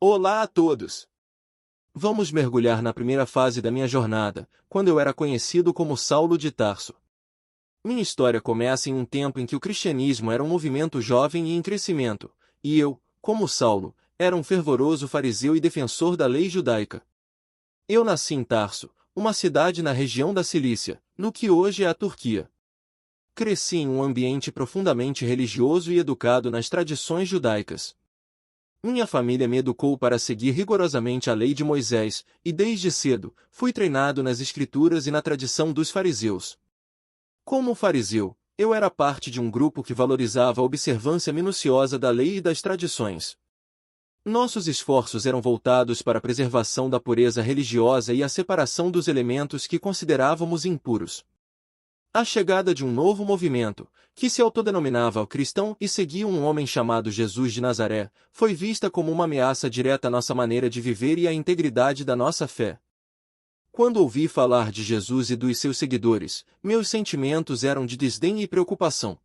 Olá a todos! Vamos mergulhar na primeira fase da minha jornada, quando eu era conhecido como Saulo de Tarso. Minha história começa em um tempo em que o cristianismo era um movimento jovem e em crescimento, e eu, como Saulo, era um fervoroso fariseu e defensor da lei judaica. Eu nasci em Tarso, uma cidade na região da Cilícia, no que hoje é a Turquia. Cresci em um ambiente profundamente religioso e educado nas tradições judaicas. Minha família me educou para seguir rigorosamente a lei de Moisés, e desde cedo, fui treinado nas escrituras e na tradição dos fariseus. Como fariseu, eu era parte de um grupo que valorizava a observância minuciosa da lei e das tradições. Nossos esforços eram voltados para a preservação da pureza religiosa e a separação dos elementos que considerávamos impuros. A chegada de um novo movimento, que se autodenominava cristão e seguia um homem chamado Jesus de Nazaré, foi vista como uma ameaça direta à nossa maneira de viver e à integridade da nossa fé. Quando ouvi falar de Jesus e dos seus seguidores, meus sentimentos eram de desdém e preocupação.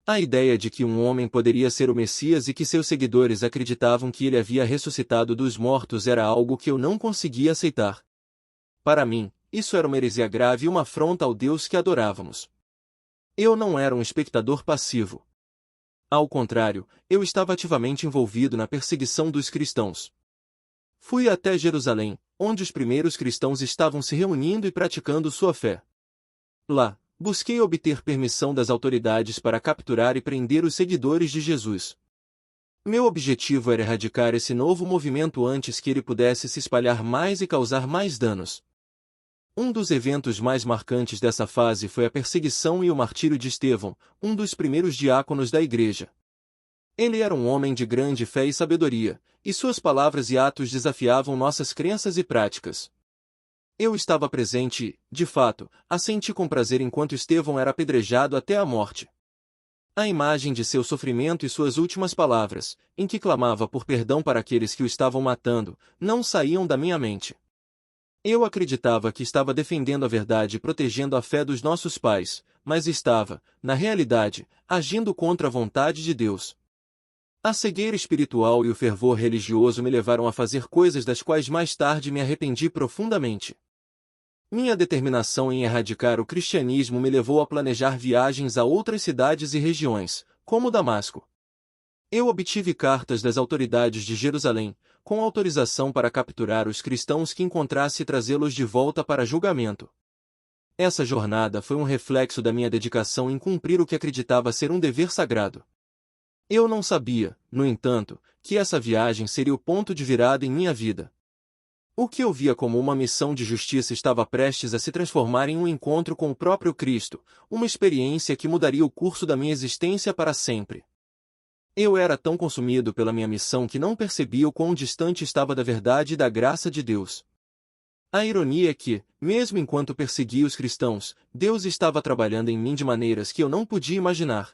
A ideia de que um homem poderia ser o Messias e que seus seguidores acreditavam que ele havia ressuscitado dos mortos era algo que eu não conseguia aceitar. Para mim, isso era uma heresia grave e uma afronta ao Deus que adorávamos. Eu não era um espectador passivo. Ao contrário, eu estava ativamente envolvido na perseguição dos cristãos. Fui até Jerusalém, onde os primeiros cristãos estavam se reunindo e praticando sua fé. Lá, busquei obter permissão das autoridades para capturar e prender os seguidores de Jesus. Meu objetivo era erradicar esse novo movimento antes que ele pudesse se espalhar mais e causar mais danos. Um dos eventos mais marcantes dessa fase foi a perseguição e o martírio de Estevão, um dos primeiros diáconos da igreja. Ele era um homem de grande fé e sabedoria, e suas palavras e atos desafiavam nossas crenças e práticas. Eu estava presente e, de fato, assenti com prazer enquanto Estevão era apedrejado até a morte. A imagem de seu sofrimento e suas últimas palavras, em que clamava por perdão para aqueles que o estavam matando, não saíam da minha mente. Eu acreditava que estava defendendo a verdade e protegendo a fé dos nossos pais, mas estava, na realidade, agindo contra a vontade de Deus. A cegueira espiritual e o fervor religioso me levaram a fazer coisas das quais mais tarde me arrependi profundamente. Minha determinação em erradicar o cristianismo me levou a planejar viagens a outras cidades e regiões, como Damasco. Eu obtive cartas das autoridades de Jerusalém, com autorização para capturar os cristãos que encontrasse e trazê-los de volta para julgamento. Essa jornada foi um reflexo da minha dedicação em cumprir o que acreditava ser um dever sagrado. Eu não sabia, no entanto, que essa viagem seria o ponto de virada em minha vida. O que eu via como uma missão de justiça estava prestes a se transformar em um encontro com o próprio Cristo, uma experiência que mudaria o curso da minha existência para sempre. Eu era tão consumido pela minha missão que não percebia o quão distante estava da verdade e da graça de Deus. A ironia é que, mesmo enquanto perseguia os cristãos, Deus estava trabalhando em mim de maneiras que eu não podia imaginar.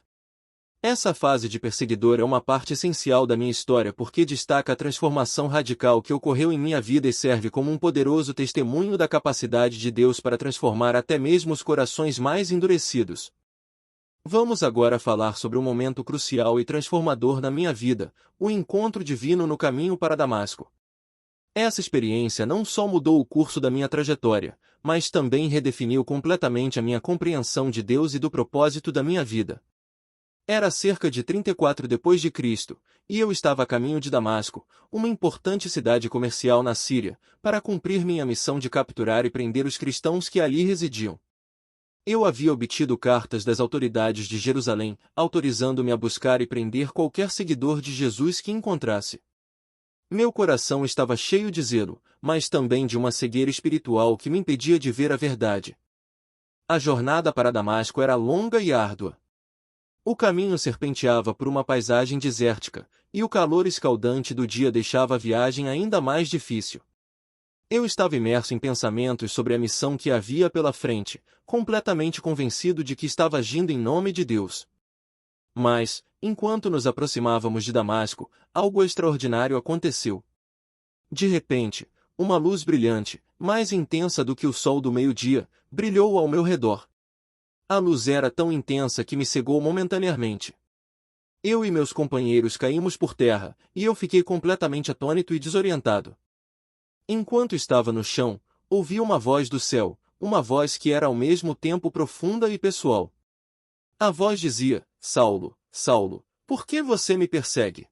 Essa fase de perseguidor é uma parte essencial da minha história porque destaca a transformação radical que ocorreu em minha vida e serve como um poderoso testemunho da capacidade de Deus para transformar até mesmo os corações mais endurecidos. Vamos agora falar sobre um momento crucial e transformador na minha vida, o encontro divino no caminho para Damasco. Essa experiência não só mudou o curso da minha trajetória, mas também redefiniu completamente a minha compreensão de Deus e do propósito da minha vida. Era cerca de 34 depois de Cristo, e eu estava a caminho de Damasco, uma importante cidade comercial na Síria, para cumprir minha missão de capturar e prender os cristãos que ali residiam. Eu havia obtido cartas das autoridades de Jerusalém, autorizando-me a buscar e prender qualquer seguidor de Jesus que encontrasse. Meu coração estava cheio de zelo, mas também de uma cegueira espiritual que me impedia de ver a verdade. A jornada para Damasco era longa e árdua. O caminho serpenteava por uma paisagem desértica, e o calor escaldante do dia deixava a viagem ainda mais difícil. Eu estava imerso em pensamentos sobre a missão que havia pela frente, completamente convencido de que estava agindo em nome de Deus. Mas, enquanto nos aproximávamos de Damasco, algo extraordinário aconteceu. De repente, uma luz brilhante, mais intensa do que o sol do meio-dia, brilhou ao meu redor. A luz era tão intensa que me cegou momentaneamente. Eu e meus companheiros caímos por terra, e eu fiquei completamente atônito e desorientado. Enquanto estava no chão, ouvi uma voz do céu, uma voz que era ao mesmo tempo profunda e pessoal. A voz dizia: Saulo, Saulo, por que você me persegue?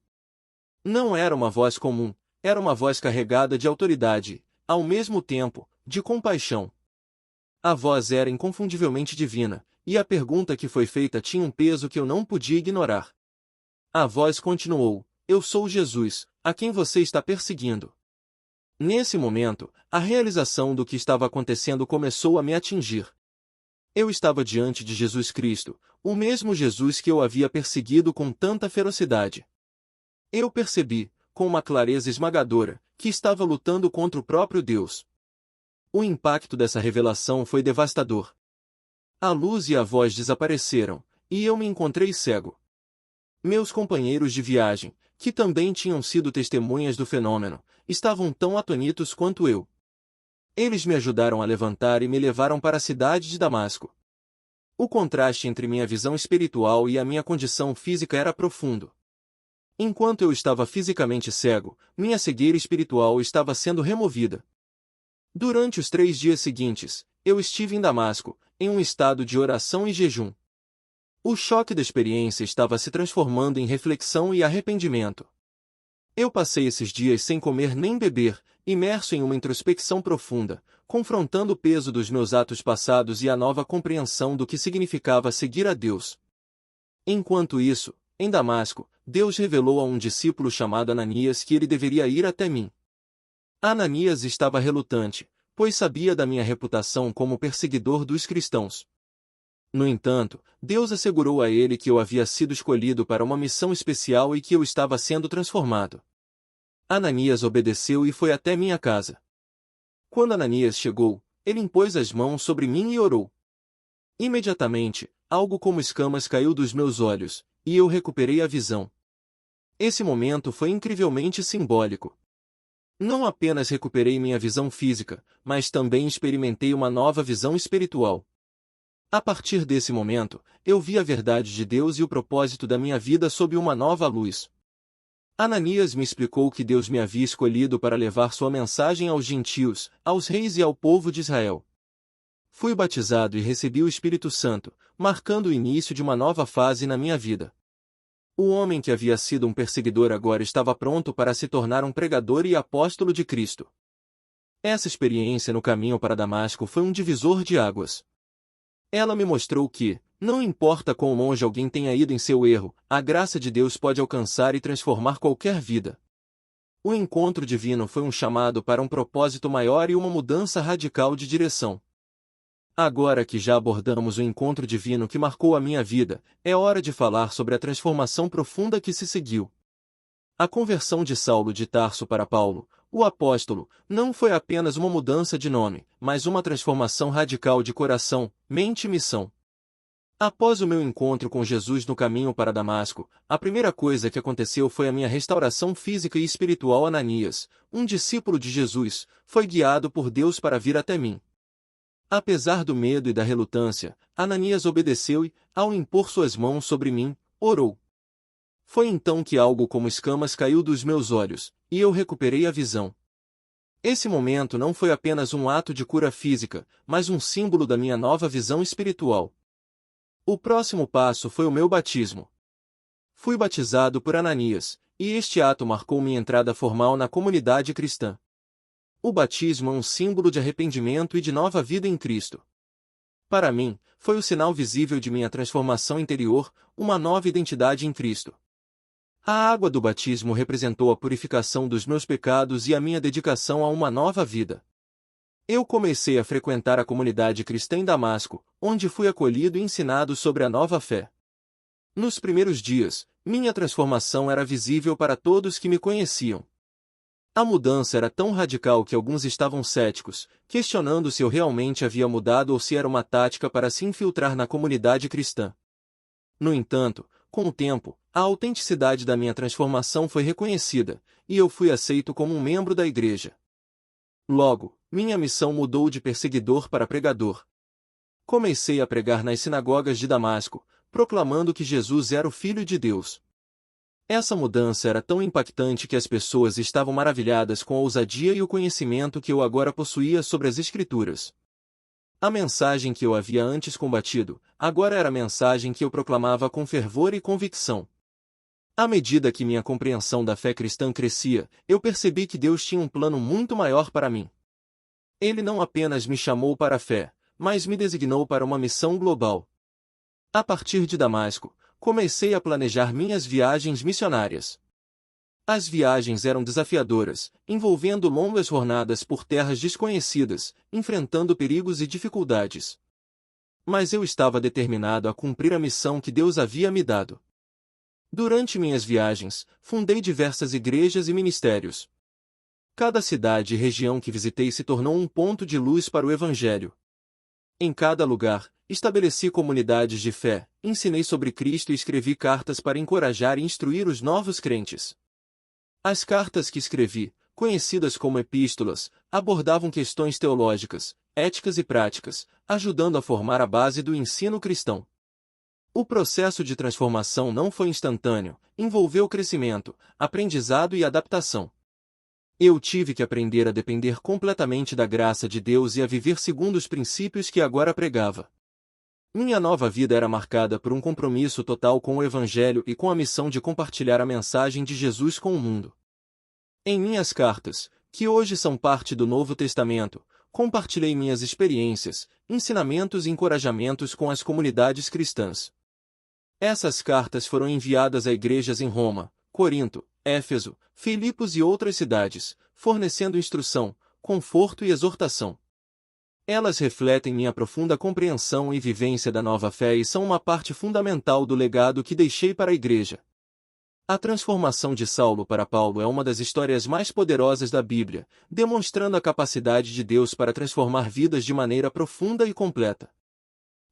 Não era uma voz comum, era uma voz carregada de autoridade, ao mesmo tempo, de compaixão. A voz era inconfundivelmente divina, e a pergunta que foi feita tinha um peso que eu não podia ignorar. A voz continuou: Eu sou Jesus, a quem você está perseguindo. Nesse momento, a realização do que estava acontecendo começou a me atingir. Eu estava diante de Jesus Cristo, o mesmo Jesus que eu havia perseguido com tanta ferocidade. Eu percebi, com uma clareza esmagadora, que estava lutando contra o próprio Deus. O impacto dessa revelação foi devastador. A luz e a voz desapareceram, e eu me encontrei cego. Meus companheiros de viagem, que também tinham sido testemunhas do fenômeno, estavam tão atônitos quanto eu. Eles me ajudaram a levantar e me levaram para a cidade de Damasco. O contraste entre minha visão espiritual e a minha condição física era profundo. Enquanto eu estava fisicamente cego, minha cegueira espiritual estava sendo removida. Durante os 3 dias seguintes, eu estive em Damasco, em um estado de oração e jejum. O choque da experiência estava se transformando em reflexão e arrependimento. Eu passei esses dias sem comer nem beber, imerso em uma introspecção profunda, confrontando o peso dos meus atos passados e a nova compreensão do que significava seguir a Deus. Enquanto isso, em Damasco, Deus revelou a um discípulo chamado Ananias que ele deveria ir até mim. Ananias estava relutante, pois sabia da minha reputação como perseguidor dos cristãos. No entanto, Deus assegurou a ele que eu havia sido escolhido para uma missão especial e que eu estava sendo transformado. Ananias obedeceu e foi até minha casa. Quando Ananias chegou, ele impôs as mãos sobre mim e orou. Imediatamente, algo como escamas caiu dos meus olhos, e eu recuperei a visão. Esse momento foi incrivelmente simbólico. Não apenas recuperei minha visão física, mas também experimentei uma nova visão espiritual. A partir desse momento, eu vi a verdade de Deus e o propósito da minha vida sob uma nova luz. Ananias me explicou que Deus me havia escolhido para levar sua mensagem aos gentios, aos reis e ao povo de Israel. Fui batizado e recebi o Espírito Santo, marcando o início de uma nova fase na minha vida. O homem que havia sido um perseguidor agora estava pronto para se tornar um pregador e apóstolo de Cristo. Essa experiência no caminho para Damasco foi um divisor de águas. Ela me mostrou que, não importa quão longe alguém tenha ido em seu erro, a graça de Deus pode alcançar e transformar qualquer vida. O encontro divino foi um chamado para um propósito maior e uma mudança radical de direção. Agora que já abordamos o encontro divino que marcou a minha vida, é hora de falar sobre a transformação profunda que se seguiu. A conversão de Saulo de Tarso para Paulo, o apóstolo, não foi apenas uma mudança de nome, mas uma transformação radical de coração, mente e missão. Após o meu encontro com Jesus no caminho para Damasco, a primeira coisa que aconteceu foi a minha restauração física e espiritual. Ananias, um discípulo de Jesus, foi guiado por Deus para vir até mim. Apesar do medo e da relutância, Ananias obedeceu e, ao impor suas mãos sobre mim, orou. Foi então que algo como escamas caiu dos meus olhos, e eu recuperei a visão. Esse momento não foi apenas um ato de cura física, mas um símbolo da minha nova visão espiritual. O próximo passo foi o meu batismo. Fui batizado por Ananias, e este ato marcou minha entrada formal na comunidade cristã. O batismo é um símbolo de arrependimento e de nova vida em Cristo. Para mim, foi o sinal visível de minha transformação interior, uma nova identidade em Cristo. A água do batismo representou a purificação dos meus pecados e a minha dedicação a uma nova vida. Eu comecei a frequentar a comunidade cristã em Damasco, onde fui acolhido e ensinado sobre a nova fé. Nos primeiros dias, minha transformação era visível para todos que me conheciam. A mudança era tão radical que alguns estavam céticos, questionando se eu realmente havia mudado ou se era uma tática para se infiltrar na comunidade cristã. No entanto, com o tempo, a autenticidade da minha transformação foi reconhecida, e eu fui aceito como um membro da igreja. Logo, minha missão mudou de perseguidor para pregador. Comecei a pregar nas sinagogas de Damasco, proclamando que Jesus era o Filho de Deus. Essa mudança era tão impactante que as pessoas estavam maravilhadas com a ousadia e o conhecimento que eu agora possuía sobre as Escrituras. A mensagem que eu havia antes combatido, agora era a mensagem que eu proclamava com fervor e convicção. À medida que minha compreensão da fé cristã crescia, eu percebi que Deus tinha um plano muito maior para mim. Ele não apenas me chamou para a fé, mas me designou para uma missão global. A partir de Damasco, comecei a planejar minhas viagens missionárias. As viagens eram desafiadoras, envolvendo longas jornadas por terras desconhecidas, enfrentando perigos e dificuldades. Mas eu estava determinado a cumprir a missão que Deus havia me dado. Durante minhas viagens, fundei diversas igrejas e ministérios. Cada cidade e região que visitei se tornou um ponto de luz para o Evangelho. Em cada lugar, estabeleci comunidades de fé, ensinei sobre Cristo e escrevi cartas para encorajar e instruir os novos crentes. As cartas que escrevi, conhecidas como epístolas, abordavam questões teológicas, éticas e práticas, ajudando a formar a base do ensino cristão. O processo de transformação não foi instantâneo, envolveu crescimento, aprendizado e adaptação. Eu tive que aprender a depender completamente da graça de Deus e a viver segundo os princípios que agora pregava. Minha nova vida era marcada por um compromisso total com o Evangelho e com a missão de compartilhar a mensagem de Jesus com o mundo. Em minhas cartas, que hoje são parte do Novo Testamento, compartilhei minhas experiências, ensinamentos e encorajamentos com as comunidades cristãs. Essas cartas foram enviadas a igrejas em Roma, Corinto, Éfeso, Filipos e outras cidades, fornecendo instrução, conforto e exortação. Elas refletem minha profunda compreensão e vivência da nova fé e são uma parte fundamental do legado que deixei para a igreja. A transformação de Saulo para Paulo é uma das histórias mais poderosas da Bíblia, demonstrando a capacidade de Deus para transformar vidas de maneira profunda e completa.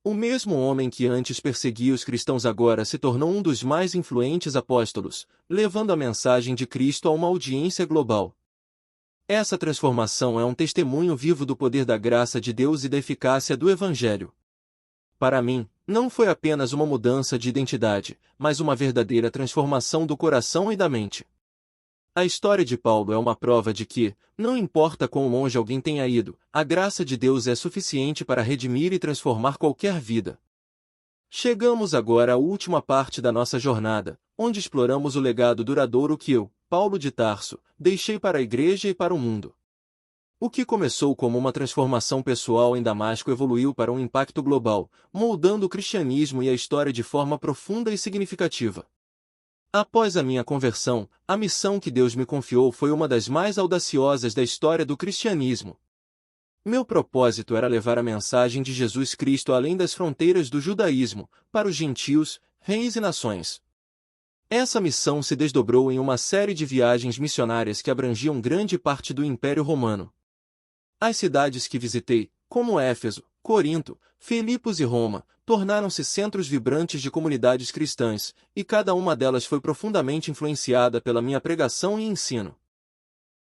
O mesmo homem que antes perseguia os cristãos agora se tornou um dos mais influentes apóstolos, levando a mensagem de Cristo a uma audiência global. Essa transformação é um testemunho vivo do poder da graça de Deus e da eficácia do Evangelho. Para mim, não foi apenas uma mudança de identidade, mas uma verdadeira transformação do coração e da mente. A história de Paulo é uma prova de que, não importa quão longe alguém tenha ido, a graça de Deus é suficiente para redimir e transformar qualquer vida. Chegamos agora à última parte da nossa jornada, onde exploramos o legado duradouro que eu, Paulo de Tarso, deixei para a igreja e para o mundo. O que começou como uma transformação pessoal em Damasco evoluiu para um impacto global, moldando o cristianismo e a história de forma profunda e significativa. Após a minha conversão, a missão que Deus me confiou foi uma das mais audaciosas da história do cristianismo. Meu propósito era levar a mensagem de Jesus Cristo além das fronteiras do judaísmo, para os gentios, reis e nações. Essa missão se desdobrou em uma série de viagens missionárias que abrangiam grande parte do Império Romano. As cidades que visitei, como Éfeso, Corinto, Filipos e Roma, tornaram-se centros vibrantes de comunidades cristãs, e cada uma delas foi profundamente influenciada pela minha pregação e ensino.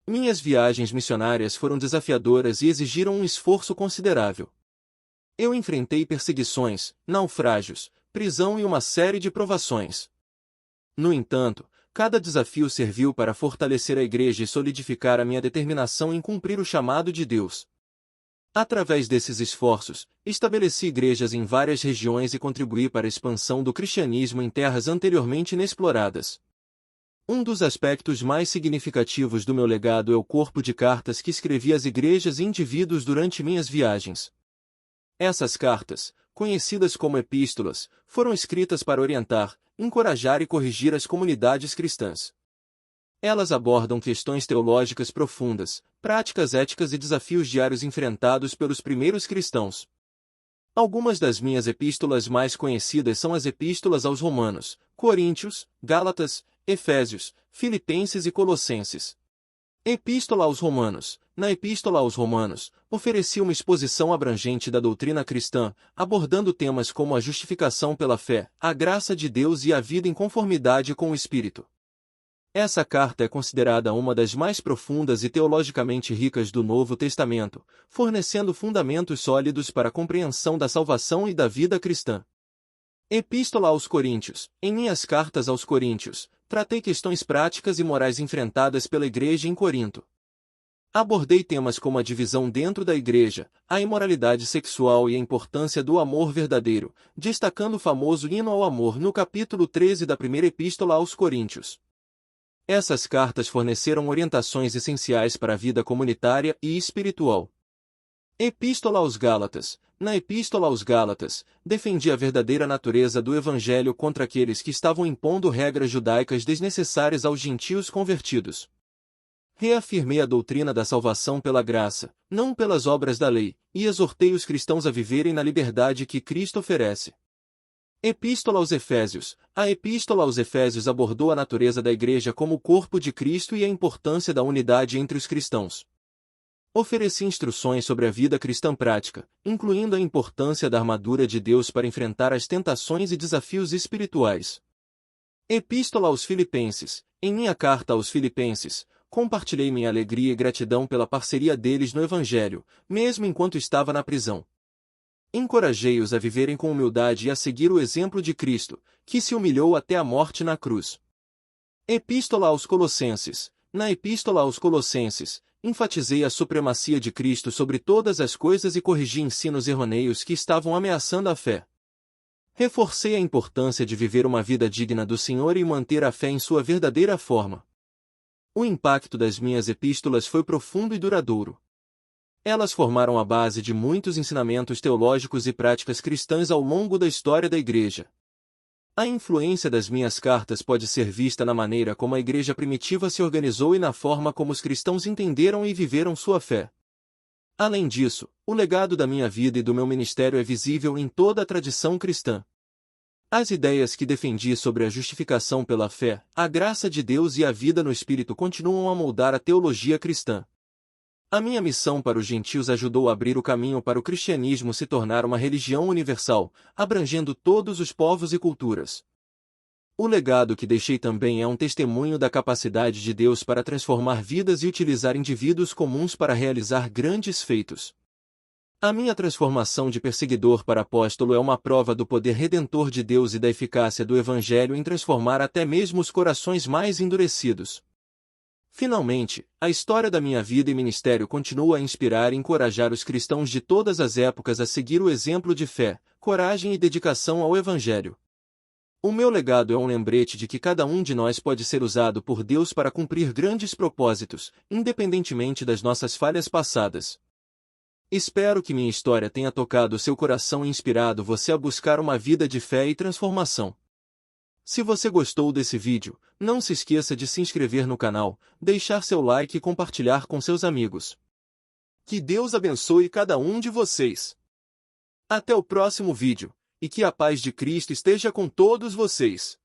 Minhas viagens missionárias foram desafiadoras e exigiram um esforço considerável. Eu enfrentei perseguições, naufrágios, prisão e uma série de provações. No entanto, cada desafio serviu para fortalecer a igreja e solidificar a minha determinação em cumprir o chamado de Deus. Através desses esforços, estabeleci igrejas em várias regiões e contribuí para a expansão do cristianismo em terras anteriormente inexploradas. Um dos aspectos mais significativos do meu legado é o corpo de cartas que escrevi às igrejas e indivíduos durante minhas viagens. Essas cartas, conhecidas como epístolas, foram escritas para orientar, encorajar e corrigir as comunidades cristãs. Elas abordam questões teológicas profundas, práticas éticas e desafios diários enfrentados pelos primeiros cristãos. Algumas das minhas epístolas mais conhecidas são as epístolas aos Romanos, Coríntios, Gálatas, Efésios, Filipenses e Colossenses. Epístola aos Romanos. Na Epístola aos Romanos, ofereci uma exposição abrangente da doutrina cristã, abordando temas como a justificação pela fé, a graça de Deus e a vida em conformidade com o Espírito. Essa carta é considerada uma das mais profundas e teologicamente ricas do Novo Testamento, fornecendo fundamentos sólidos para a compreensão da salvação e da vida cristã. Epístola aos Coríntios. Em minhas cartas aos Coríntios, Tratei questões práticas e morais enfrentadas pela igreja em Corinto. Abordei temas como a divisão dentro da igreja, a imoralidade sexual e a importância do amor verdadeiro, destacando o famoso hino ao amor no capítulo 13 da primeira epístola aos Coríntios. Essas cartas forneceram orientações essenciais para a vida comunitária e espiritual. Epístola aos Gálatas. Na Epístola aos Gálatas, defendi a verdadeira natureza do Evangelho contra aqueles que estavam impondo regras judaicas desnecessárias aos gentios convertidos. Reafirmei a doutrina da salvação pela graça, não pelas obras da lei, e exortei os cristãos a viverem na liberdade que Cristo oferece. Epístola aos Efésios. A Epístola aos Efésios abordou a natureza da Igreja como o corpo de Cristo e a importância da unidade entre os cristãos. Ofereci instruções sobre a vida cristã prática, incluindo a importância da armadura de Deus para enfrentar as tentações e desafios espirituais. Epístola aos Filipenses. Em minha carta aos Filipenses, compartilhei minha alegria e gratidão pela parceria deles no Evangelho, mesmo enquanto estava na prisão. Encorajei-os a viverem com humildade e a seguir o exemplo de Cristo, que se humilhou até a morte na cruz. Epístola aos Colossenses. Na Epístola aos Colossenses, enfatizei a supremacia de Cristo sobre todas as coisas e corrigi ensinos errôneos que estavam ameaçando a fé. Reforcei a importância de viver uma vida digna do Senhor e manter a fé em sua verdadeira forma. O impacto das minhas epístolas foi profundo e duradouro. Elas formaram a base de muitos ensinamentos teológicos e práticas cristãs ao longo da história da Igreja. A influência das minhas cartas pode ser vista na maneira como a Igreja primitiva se organizou e na forma como os cristãos entenderam e viveram sua fé. Além disso, o legado da minha vida e do meu ministério é visível em toda a tradição cristã. As ideias que defendi sobre a justificação pela fé, a graça de Deus e a vida no Espírito continuam a moldar a teologia cristã. A minha missão para os gentios ajudou a abrir o caminho para o cristianismo se tornar uma religião universal, abrangendo todos os povos e culturas. O legado que deixei também é um testemunho da capacidade de Deus para transformar vidas e utilizar indivíduos comuns para realizar grandes feitos. A minha transformação de perseguidor para apóstolo é uma prova do poder redentor de Deus e da eficácia do Evangelho em transformar até mesmo os corações mais endurecidos. Finalmente, a história da minha vida e ministério continua a inspirar e encorajar os cristãos de todas as épocas a seguir o exemplo de fé, coragem e dedicação ao Evangelho. O meu legado é um lembrete de que cada um de nós pode ser usado por Deus para cumprir grandes propósitos, independentemente das nossas falhas passadas. Espero que minha história tenha tocado seu coração e inspirado você a buscar uma vida de fé e transformação. Se você gostou desse vídeo, não se esqueça de se inscrever no canal, deixar seu like e compartilhar com seus amigos. Que Deus abençoe cada um de vocês. Até o próximo vídeo, e que a paz de Cristo esteja com todos vocês.